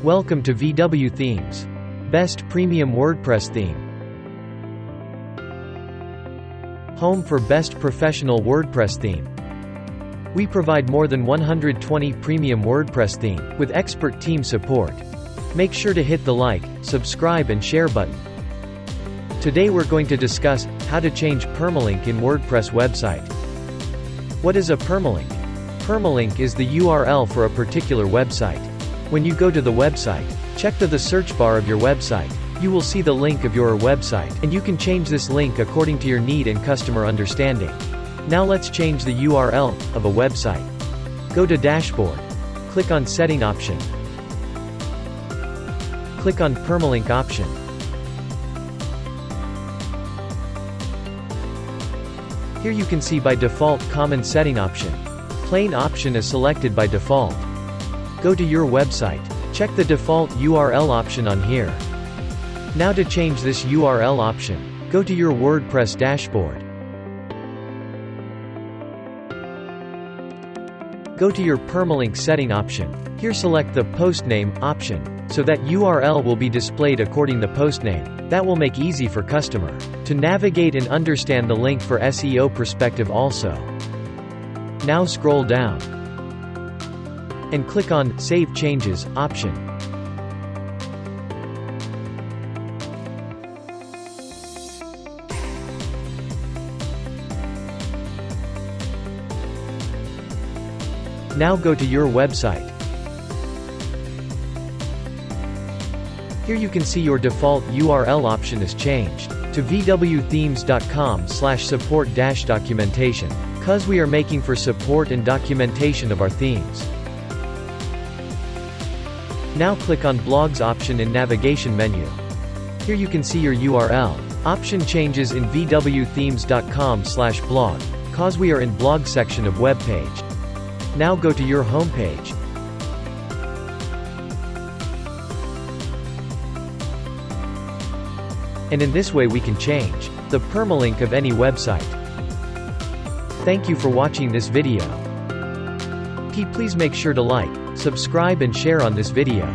Welcome to VW Themes. Best Premium WordPress Theme. Home for Best Professional WordPress Theme. We provide more than 120 premium WordPress theme, with expert team support. Make sure to hit the like, subscribe and share button. Today we're going to discuss how to change permalink in WordPress website. What is a permalink? Permalink is the URL for a particular website. When you go to the website, check the search bar of your website. You will see the link of your website, and you can change this link according to your need and customer understanding. Now let's change the URL of a website. Go to Dashboard. Click on Setting option. Click on Permalink option. Here you can see by default Common Setting option. Plain option is selected by default. Go to your website. Check the default URL option on here. Now to change this URL option, go to your WordPress dashboard. Go to your permalink setting option. Here select the post name option, so that URL will be displayed according to post name. That will make easy for customer to navigate and understand the link for SEO perspective also. Now scroll down and click on Save Changes option. Now go to your website. Here you can see your default URL option is changed to vwthemes.com/support-documentation, cause we are making for support and documentation of our themes. Now click on Blogs option in navigation menu. Here you can see your URL option changes in vwthemes.com/blog, cause we are in blog section of web page. Now go to your home page. And in this way we can change the permalink of any website. Thank you for watching this video. Please make sure to like, subscribe and share on this video.